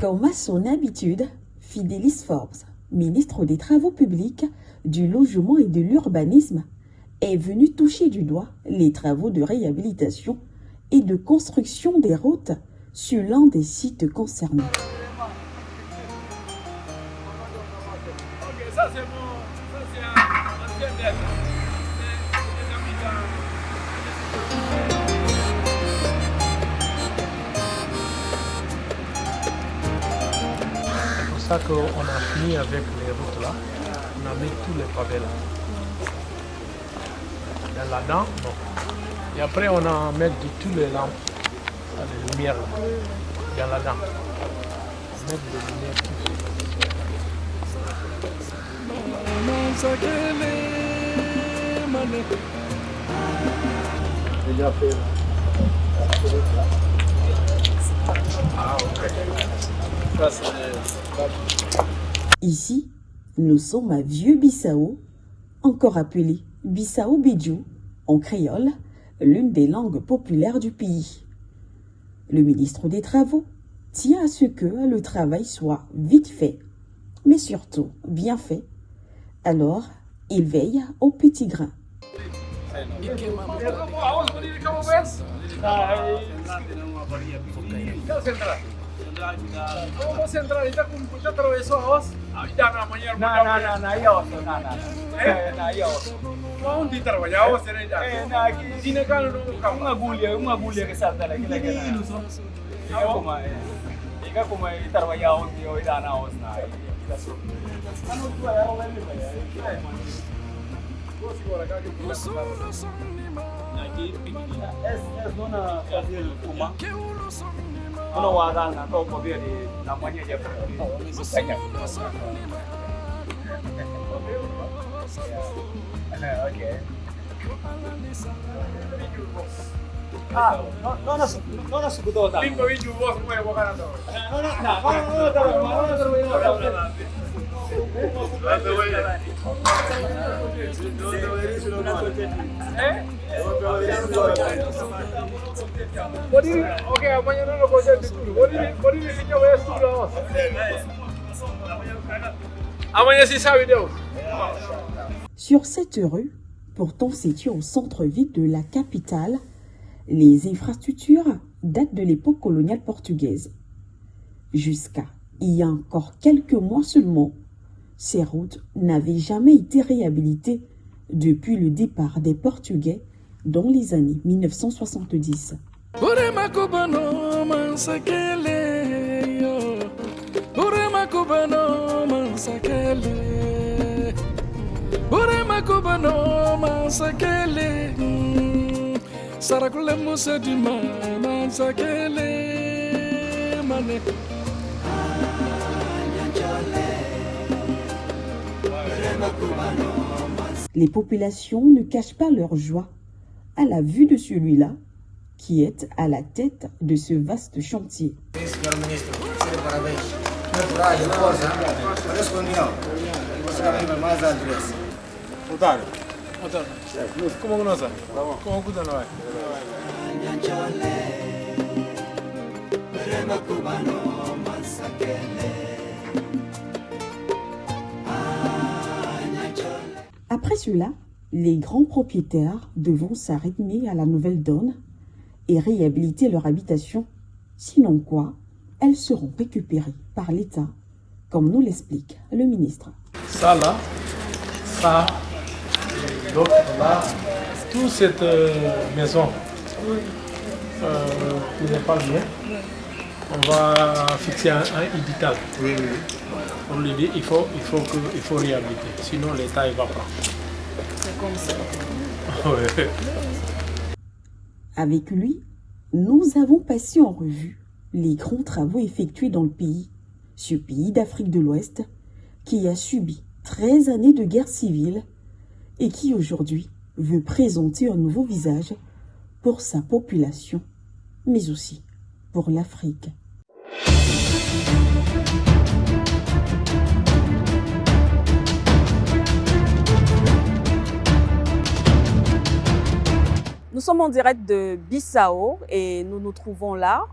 Comme à son habitude, Fidelis Forbes, ministre des Travaux publics, du Logement et de l'Urbanisme, est venu toucher du doigt les travaux de réhabilitation et de construction des routes sur l'un des sites concernés. C'est pour ça qu'on a fini avec les routes là. On a mis tous les pavés là. Dans la dent, bon. Et après on a mis toutes les lampes, les lumières là, dans la dent. On met des lumières Déjà fait. Ah, ok. Ça, c'est... Ici, nous sommes à Vieux-Bissau, encore appelé Bissau-Bidjou, en créole, l'une des langues populaires du pays. Le ministre des Travaux tient à ce que le travail soit vite fait, mais surtout bien fait. Alors, il veille au petit grain. Sur cette rue, pourtant située au centre-ville de la capitale, les infrastructures datent de l'époque coloniale portugaise. Jusqu'à il y a encore quelques mois seulement, ces routes n'avaient jamais été réhabilitées depuis le départ des Portugais dans les années 1970. Les populations ne cachent pas leur joie à la vue de celui-là qui est à la tête de ce vaste chantier. Après cela, les grands propriétaires devront s'arrimer à la nouvelle donne et réhabiliter leur habitation, sinon quoi, elles seront récupérées par l'État, comme nous l'explique le ministre. Ça là, ça, donc là, toute cette maison qui n'est pas bien, on va fixer un édital. On lui dit il faut réhabiliter, sinon l'État il va prendre. C'est comme ça. Ouais. Avec lui, nous avons passé en revue les grands travaux effectués dans le pays, ce pays d'Afrique de l'Ouest qui a subi 13 années de guerre civile et qui aujourd'hui veut présenter un nouveau visage pour sa population, mais aussi pour l'Afrique. Nous sommes en direct de Bissau et nous nous trouvons là.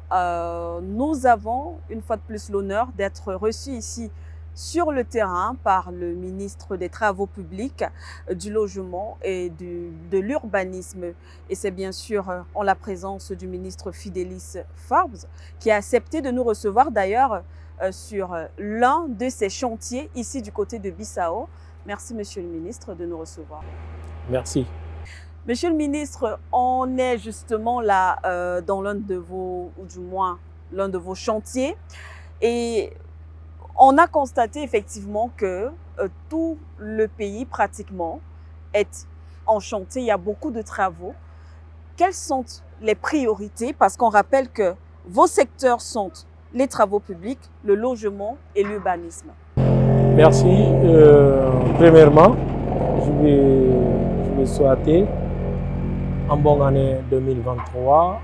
Nous avons une fois de plus l'honneur d'être reçus ici sur le terrain par le ministre des Travaux publics, du Logement et de l'Urbanisme. Et c'est bien sûr en la présence du ministre Fidelis Forbes qui a accepté de nous recevoir d'ailleurs sur l'un de ces chantiers ici du côté de Bissau. Merci Monsieur le ministre de nous recevoir. Merci. Monsieur le ministre, on est justement là dans l'un de vos, ou du moins l'un de vos chantiers, et on a constaté effectivement que tout le pays pratiquement est en chantier. Il y a beaucoup de travaux. Quelles sont les priorités? Parce qu'on rappelle que vos secteurs sont les travaux publics, le logement et l'urbanisme. Merci. Premièrement, je vais souhaiter une bonne année 2023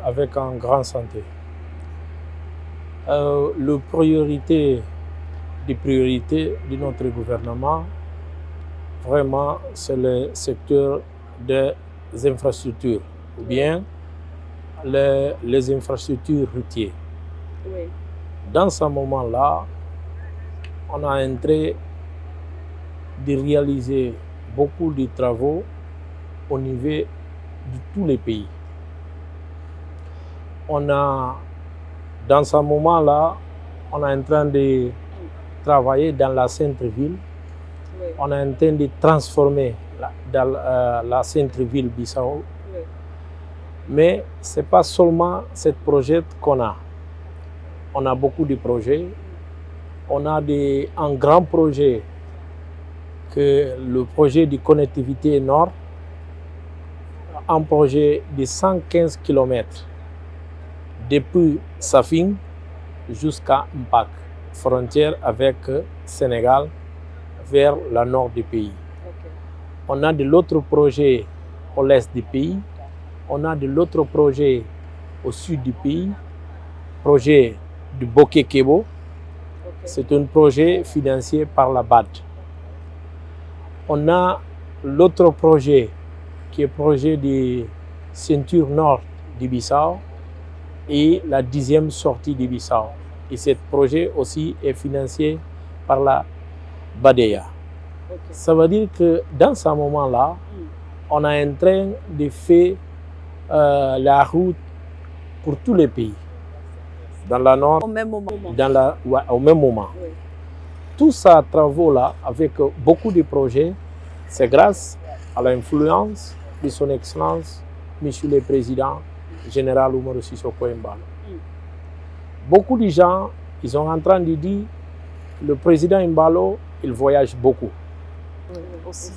avec une grande santé. La priorité des priorités de notre gouvernement, vraiment, c'est le secteur des infrastructures, ou bien les infrastructures routières. Oui. Dans ce moment-là, on a en train de réaliser beaucoup de travaux au niveau de tous les pays. Dans ce moment-là, on est en train de travailler dans la centre-ville. Oui. On est en train de transformer la centre-ville Bissau. Oui. Mais ce n'est pas seulement ce projet qu'on a. On a beaucoup de projets. On a un grand projet, que le projet de connectivité nord, un projet de 115 km depuis Safin jusqu'à Mpac, frontière avec Sénégal, vers le nord du pays. Okay. On a de l'autre projet au l'est du pays. On a de l'autre projet au sud du pays, projet de Bokekebo. Okay. C'est un projet financé par la BAD. On a l'autre projet qui est le projet de ceinture nord de Bissau et la 10e sortie de Bissau. Et ce projet aussi est financé par la BADEA. Okay. Ça veut dire que dans ce moment-là, on est en train de faire la route pour tous les pays. Dans la nord, Au même moment. au même moment. Oui. Tous ces travaux-là, avec beaucoup de projets, c'est grâce à l'influence de son Excellence, Monsieur le Président, Général Umaru Sissoco Embalo. Beaucoup de gens, ils sont en train de dire que le président Embalo, il voyage beaucoup. Oui, aussi.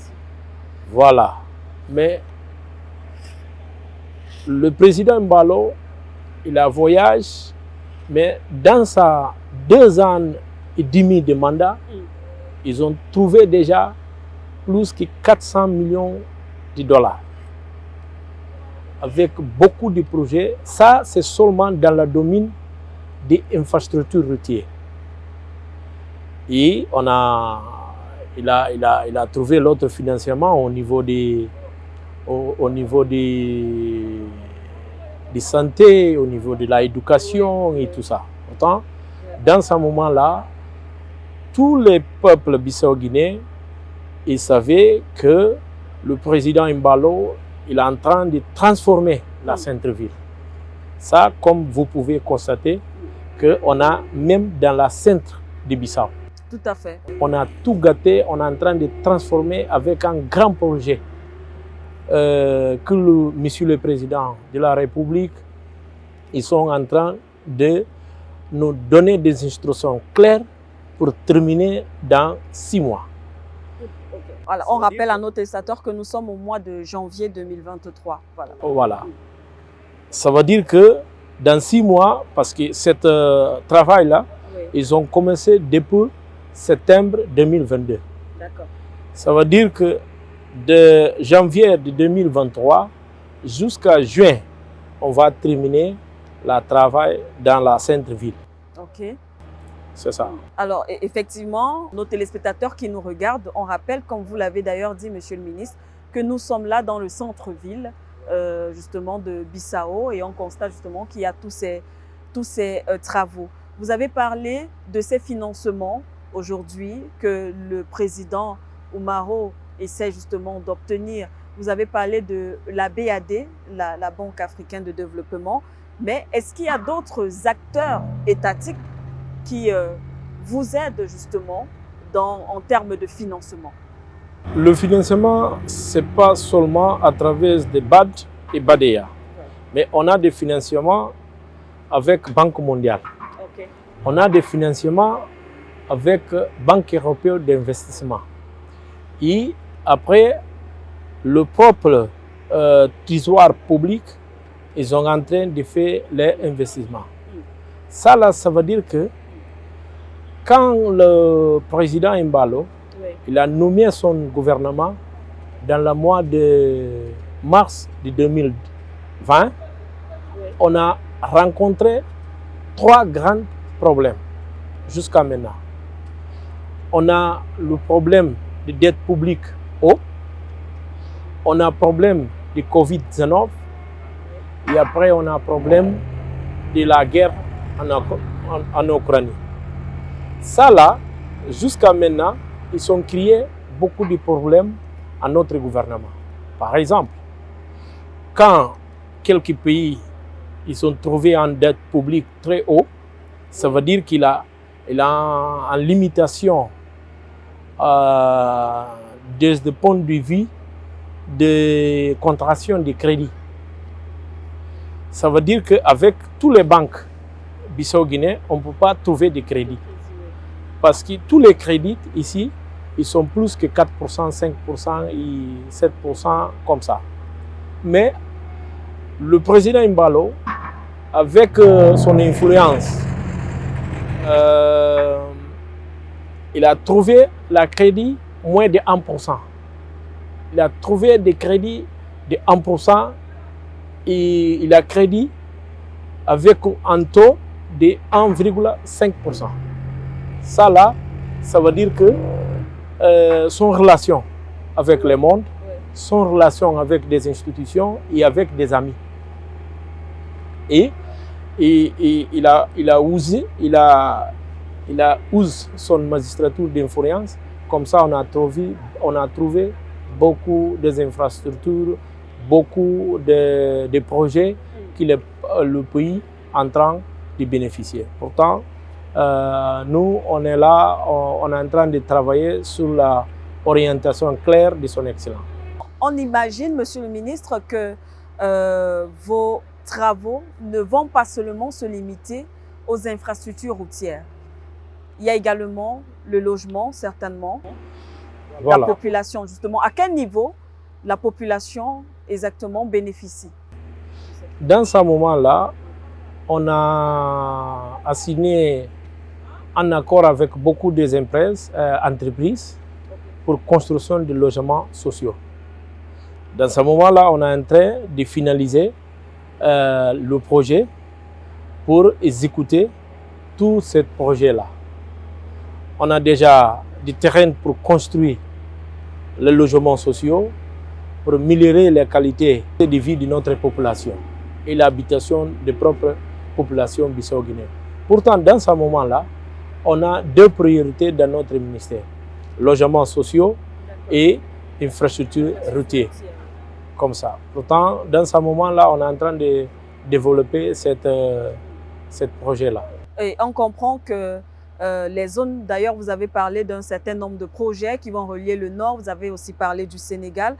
Voilà. Mais le président Embalo, il a voyagé, mais dans sa 2 ans et demi de mandat, ils ont trouvé déjà plus que 400 millions de dollars. Avec beaucoup de projets, ça c'est seulement dans le domaine des infrastructures routières. Et il a trouvé l'autre financement au niveau des santé, au niveau de l'éducation et tout ça. Pourtant, dans ce moment-là, tous les peuples bissau-guinéens, ils savaient que le président Embalo, il est en train de transformer la centre-ville. Ça, comme vous pouvez constater, qu'on a même dans la centre de Bissau. Tout à fait. On a tout gâté, on est en train de transformer avec un grand projet que Monsieur le Président de la République, ils sont en train de nous donner des instructions claires pour terminer dans 6 mois. Voilà, on rappelle à nos téléspectateurs que nous sommes au mois de janvier 2023. Voilà. Voilà. Ça veut dire que dans 6 mois, parce que ce travail-là, Oui. ils ont commencé depuis septembre 2022. D'accord. Ça veut dire que de janvier de 2023 jusqu'à juin, on va terminer le travail dans la centre-ville. Ok. C'est ça. Alors, effectivement, nos téléspectateurs qui nous regardent, on rappelle, comme vous l'avez d'ailleurs dit, Monsieur le ministre, que nous sommes là dans le centre-ville justement de Bissau et on constate justement qu'il y a tous ces travaux. Vous avez parlé de ces financements aujourd'hui que le président Oumaro essaie justement d'obtenir. Vous avez parlé de la BAD, la Banque africaine de développement, mais est-ce qu'il y a d'autres acteurs étatiques qui vous aident justement en termes de financement? Le financement, ce n'est pas seulement à travers des BAD et BADEA, mais on a des financements avec Banque mondiale. Okay. On a des financements avec Banque européenne d'investissement. Et après, le propre trésor public, ils sont en train de faire les investissements. Ça, là, ça veut dire que quand le président Embalo, il a nommé son gouvernement dans le mois de mars de 2020, on a rencontré 3 grands problèmes jusqu'à maintenant. On a le problème de dette publique haut, on a le problème de Covid-19 et après on a le problème de la guerre en Ukraine. Ça là, jusqu'à maintenant, ils ont créé beaucoup de problèmes à notre gouvernement. Par exemple, quand quelques pays ils sont trouvés en dette publique très haut, ça veut dire qu'il a une limitation desde le point de vue de contraction de crédit. Ça veut dire qu'avec toutes les banques bissau-guinéennes, on ne peut pas trouver de crédit. Parce que tous les crédits ici, ils sont plus que 4%, 5% et 7% comme ça. Mais le président Embalo, avec son influence, il a trouvé le crédit moins de 1%. Il a trouvé des crédits de 1% et il a crédit avec un taux de 1,5%. Ça là, ça veut dire que son relation avec le monde, son relation avec des institutions et avec des amis. Et il a usé son magistrature d'influence. Comme ça, on a trouvé beaucoup d'infrastructures, beaucoup de projets que le pays est en train de bénéficier. Pourtant, nous, on est là, on est en train de travailler sur l'orientation claire de son excellence. On imagine, Monsieur le ministre, que vos travaux ne vont pas seulement se limiter aux infrastructures routières. Il y a également le logement, certainement, voilà. La population, justement. À quel niveau la population exactement bénéficie? Dans ce moment-là, on a signé un accord avec beaucoup d'entreprises pour construction de logements sociaux. Dans ce moment-là, on est en train de finaliser le projet pour exécuter tout ce projet-là. On a déjà du terrain pour construire les logements sociaux, pour améliorer la qualité de vie de notre population et l'habitation des propres populations bissau-guinéennes. Pourtant, dans ce moment-là, on a 2 priorités dans notre ministère, logements sociaux et infrastructures routières. Comme ça. Pourtant, dans ce moment-là, on est en train de développer ce projet-là. Et on comprend que les zones, d'ailleurs, vous avez parlé d'un certain nombre de projets qui vont relier le Nord, vous avez aussi parlé du Sénégal.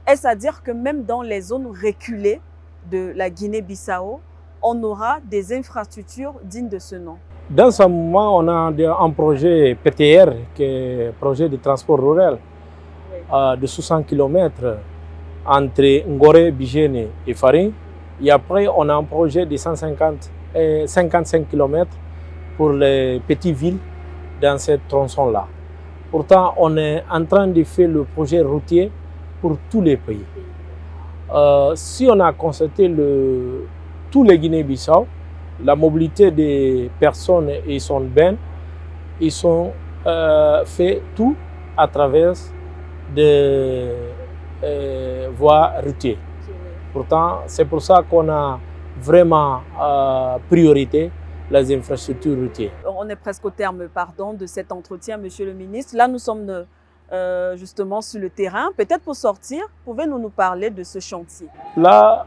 Est-ce à dire que même dans les zones reculées de la Guinée-Bissau, on aura des infrastructures dignes de ce nom? Dans ce moment, on a un projet PTR, qui est un projet de transport rural, de 60 km entre Ngoré, Bijene et Farin. Et après, on a un projet de 55 km pour les petites villes dans cette tronçon-là. Pourtant, on est en train de faire le projet routier pour tous les pays. Si on a constaté tous les Guinée-Bissau, la mobilité des personnes et son biens, ils sont fait tout à travers des voies routières. Pourtant, c'est pour ça qu'on a vraiment priorité les infrastructures routières. On est presque au terme, pardon, de cet entretien, Monsieur le ministre. Là, nous sommes justement sur le terrain. Peut-être pour sortir, pouvez-vous nous parler de ce chantier? Là,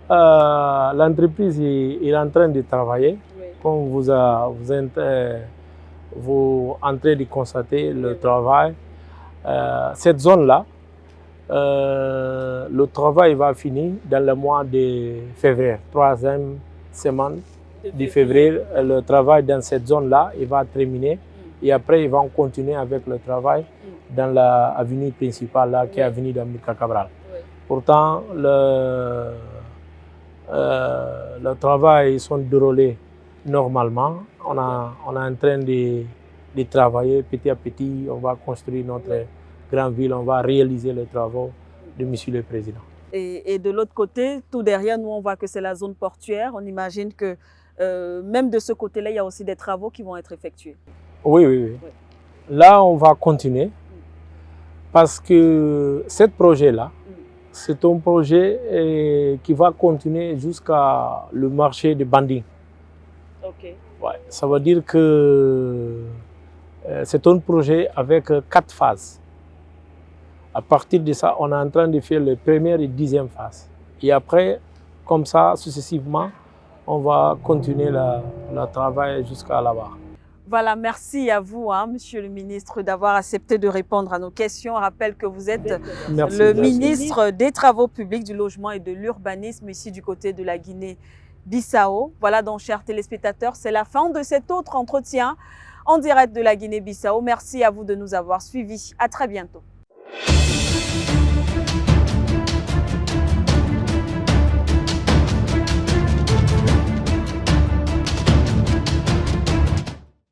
l'entreprise est en train de travailler. Oui. Comme vous entrez de constater le travail. Cette zone-là, le travail va finir dans le mois de février, 3e semaine de février. Le travail dans cette zone-là, il va terminer. Et après, ils vont continuer avec le travail dans l'avenue principale, là, qui est l'avenue d'Amilcar Cabral. Oui. Pourtant, le travail sont déroulés normalement. On est en train de travailler petit à petit. On va construire notre grande ville, on va réaliser les travaux de Monsieur le Président. Et de l'autre côté, tout derrière nous, on voit que c'est la zone portuaire. On imagine que même de ce côté-là, il y a aussi des travaux qui vont être effectués. Oui. Là, on va continuer parce que ce projet-là, c'est un projet qui va continuer jusqu'à le marché de Banding. Okay. Ouais, ça veut dire que c'est un projet avec 4 phases. À partir de ça, on est en train de faire les première et 10e phases. Et après, comme ça, successivement, on va continuer le travail jusqu'à là-bas. Voilà, merci à vous, Monsieur le ministre, d'avoir accepté de répondre à nos questions. Je rappelle que vous êtes le ministre des Travaux publics, du Logement et de l'Urbanisme, ici du côté de la Guinée-Bissau. Voilà donc, chers téléspectateurs, c'est la fin de cet autre entretien en direct de la Guinée-Bissau. Merci à vous de nous avoir suivis. À très bientôt.